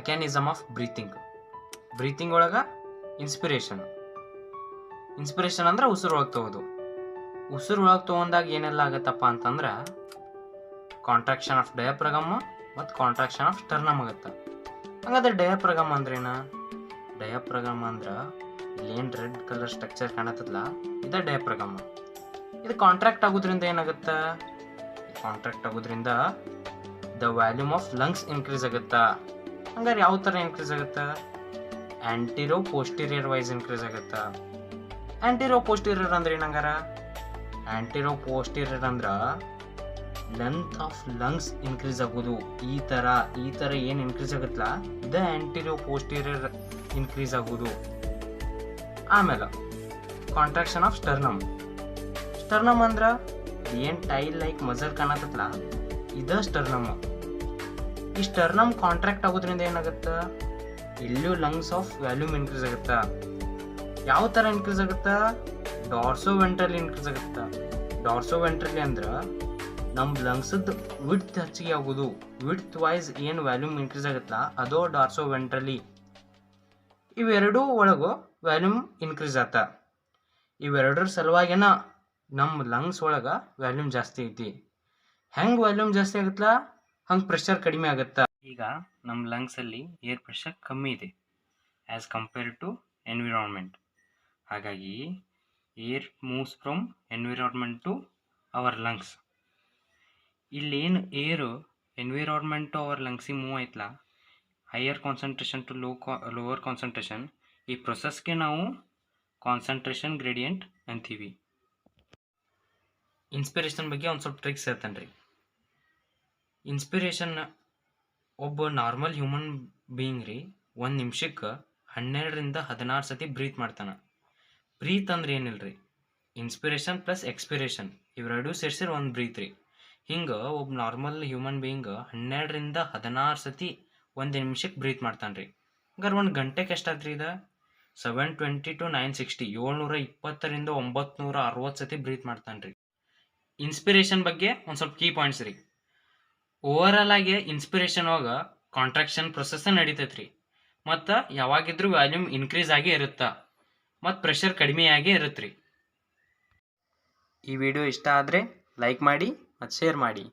Mechanism of breathing ಒಳಗೆ inspiration ಅಂದ್ರೆ ಉಸಿರು ಒಳಗೆ ತಗೋದು. ಉಸಿರು ಒಳಗೆ ತೊಗೊಂಡಾಗ ಏನೆಲ್ಲ ಆಗತ್ತಪ್ಪ ಅಂತಂದ್ರೆ ಕಾಂಟ್ರಾಕ್ಷನ್ ಆಫ್ ಡಯಾಫ್ರಗಮ್ ಮತ್ತು ಕಾಂಟ್ರಾಕ್ಷನ್ ಆಫ್ ಸ್ಟರ್ನಮ್ ಆಗುತ್ತೆ. ಹಂಗಾದ್ರೆ ಡಯಾಫ್ರಗಮ್ ಅಂದ್ರೇನ? ಡಯಾಫ್ರಗಮ್ ಅಂದ್ರೆ ಇಲ್ಲೇನು ರೆಡ್ ಕಲರ್ ಸ್ಟ್ರಕ್ಚರ್ ಕಾಣತ್ತಲ್ಲ, ಇದು ಡಯಾಫ್ರಗಮ್. ಇದು ಕಾಂಟ್ರಾಕ್ಟ್ ಆಗೋದ್ರಿಂದ ಏನಾಗುತ್ತೆ? ಕಾಂಟ್ರಾಕ್ಟ್ ಆಗೋದ್ರಿಂದ the volume of lungs increase ಆಗುತ್ತಾ. ಹಂಗಾರೆ ಯಾವ ಥರ ಇನ್ಕ್ರೀಸ್ ಆಗುತ್ತಾ? ಆಂಟಿರೋ ಪೋಸ್ಟೀರಿಯರ್ ವೈಸ್ ಇನ್ಕ್ರೀಸ್ ಆಗುತ್ತಾ. ಆಂಟಿರೋ ಪೋಸ್ಟೀರಿಯರ್ ಅಂದ್ರೆ ಏನಂಗಾರ? ಆಂಟಿರೋ ಪೋಸ್ಟೀರಿಯರ್ ಅಂದ್ರೆ ಲೆಂತ್ ಆಫ್ ಲಂಗ್ಸ್ ಇನ್ಕ್ರೀಸ್ ಆಗೋದು. ಈ ಥರ ಏನು ಇನ್ಕ್ರೀಸ್ ಆಗುತ್ತಲ್ಲ, ಇದು ಆಂಟಿರೋ ಪೋಸ್ಟೀರಿಯರ್ ಇನ್ಕ್ರೀಸ್ ಆಗೋದು. ಆಮೇಲೆ ಕಾಂಟ್ರಾಕ್ಷನ್ ಆಫ್ ಸ್ಟರ್ನಮ್ ಅಂದ್ರೆ ಏನು ಟೈಲ್ ಲೈಕ್ ಮಸಲ್ ಕಾಣತ್ತಲ್ಲ, ಇದು ಸ್ಟರ್ನಮ್. ಈ ಸ್ಟರ್ನಮ್ ಕಾಂಟ್ರಾಕ್ಟ್ ಆಗೋದ್ರಿಂದ ಏನಾಗುತ್ತೆ? ಇಲ್ಲೂ ಲಂಗ್ಸ್ ಆಫ್ ವ್ಯಾಲ್ಯೂಮ್ ಇನ್ಕ್ರೀಸ್ ಆಗುತ್ತಾ. ಯಾವ ಥರ ಇನ್ಕ್ರೀಸ್ ಆಗುತ್ತಾ? ಡಾರ್ಸೋವೆಂಟ್ರಲಿ ಇನ್ಕ್ರೀಸ್ ಆಗುತ್ತಾ. ಡಾರ್ಸೋವೆಂಟ್ರಲಿ ಅಂದ್ರೆ ನಮ್ಮ ಲಂಗ್ಸದ್ದು ವಿಡ್ತ್ ಹೆಚ್ಚಿಗೆ ಆಗೋದು. ವಿಡ್ತ್ ವೈಸ್ ಏನು ವ್ಯಾಲ್ಯೂಮ್ ಇನ್ಕ್ರೀಸ್ ಆಗುತ್ತಲ್ಲ, ಅದು ಡಾರ್ಸೋವೆಂಟ್ರಲಿ. ಇವೆರಡೂ ಒಳಗೂ ವ್ಯಾಲ್ಯೂಮ್ ಇನ್ಕ್ರೀಸ್ ಆತ. ಇವೆರಡರ ಸಲುವಾಗಿನ ನಮ್ಮ ಲಂಗ್ಸ್ ಒಳಗೆ ವ್ಯಾಲ್ಯೂಮ್ ಜಾಸ್ತಿ ಐತಿ. ಹೆಂಗೆ ವ್ಯಾಲ್ಯೂಮ್ ಜಾಸ್ತಿ ಆಗುತ್ತಲ್ಲ, ಹಂಗೆ ಪ್ರೆಷರ್ ಕಡಿಮೆ ಆಗುತ್ತಾ. ಈಗ ನಮ್ಮ ಲಂಗ್ಸಲ್ಲಿ ಏರ್ ಪ್ರೆಷರ್ ಕಮ್ಮಿ ಇದೆ ಆ್ಯಸ್ ಕಂಪೇರ್ಡ್ ಟು ಎನ್ವಿರಾನ್ಮೆಂಟ್. ಹಾಗಾಗಿ air moves from environment to our lungs. ಇಲ್ಲೇನು ಏರು ಎನ್ವಿರಾನ್ಮೆಂಟ್ ಟು ಅವರ್ ಲಂಗ್ಸಿಗೆ ಮೂವ್ ಆಯ್ತಲ್ಲ, higher concentration to lower concentration, ಈ ಪ್ರೊಸೆಸ್ಗೆ ನಾವು ಕಾನ್ಸಂಟ್ರೇಷನ್ ಗ್ರೇಡಿಯಂಟ್ ಅಂತೀವಿ. ಇನ್ಸ್ಪಿರೇಷನ್ ಬಗ್ಗೆ ಒಂದು ಸ್ವಲ್ಪ ಟ್ರಿಕ್ಸ್ ಹೇಳ್ತೇನೆ ರೀ. ಇನ್ಸ್ಪಿರೇಷನ್ ಒಬ್ಬ ನಾರ್ಮಲ್ ಹ್ಯೂಮನ್ ಬೀಯಿಂಗ್ ರೀ 1 ನಿಮಿಷಕ್ಕೆ 12ರಿಂದ 16 ಸತಿ ಬ್ರೀತ್ ಮಾಡ್ತಾನೆ. ಬ್ರೀತ್ ಅಂದ್ರೆ ಏನಿಲ್ಲ ರೀ, ಇನ್ಸ್ಪಿರೇಷನ್ ಪ್ಲಸ್ ಎಕ್ಸ್ಪಿರೇಷನ್ ಇವೆರಡೂ ಸೇರಿಸಿದ್ರೆ ಒಂದು ಬ್ರೀತ್ ರೀ. ಹಿಂಗೆ ಒಬ್ಬ ನಾರ್ಮಲ್ ಹ್ಯೂಮನ್ ಬೀಯಿಂಗ್ 12ರಿಂದ 16 ಸತಿ 1 ನಿಮಿಷಕ್ಕೆ ಬ್ರೀತ್ ಮಾಡ್ತಾನೆ ರೀ. ಹಂಗಾರೆ 1 ಗಂಟೆಗೆ ಎಷ್ಟಾದ್ರಿ? ಇದು 720 to 960 720ರಿಂದ 960 ಸತಿ ಬ್ರೀತ್ ಮಾಡ್ತಾನೆ ರೀ. ಇನ್ಸ್ಪಿರೇಷನ್ ಬಗ್ಗೆ ಒಂದು ಸ್ವಲ್ಪ ಕೀ ಪಾಯಿಂಟ್ಸ್ ರೀ. ಓವರಾಲ್ ಆಗಿ ಇನ್ಸ್ಪಿರೇಷನ್ ಒಳಗೆ ಕಾಂಟ್ರಾಕ್ಷನ್ ಪ್ರೊಸೆಸ್ ನಡೀತೈತೆ ರೀ. ಮತ್ತು ಯಾವಾಗಿದ್ರೂ ವ್ಯಾಲ್ಯೂಮ್ ಇನ್ಕ್ರೀಸ್ ಆಗೇ ಇರುತ್ತೆ ಮತ್ತು ಪ್ರೆಷರ್ ಕಡಿಮೆ ಆಗೇ ಇರುತ್ತೆ ರೀ. ಈ ವಿಡಿಯೋ ಇಷ್ಟ ಆದರೆ ಲೈಕ್ ಮಾಡಿ ಮತ್ತು ಶೇರ್ ಮಾಡಿ.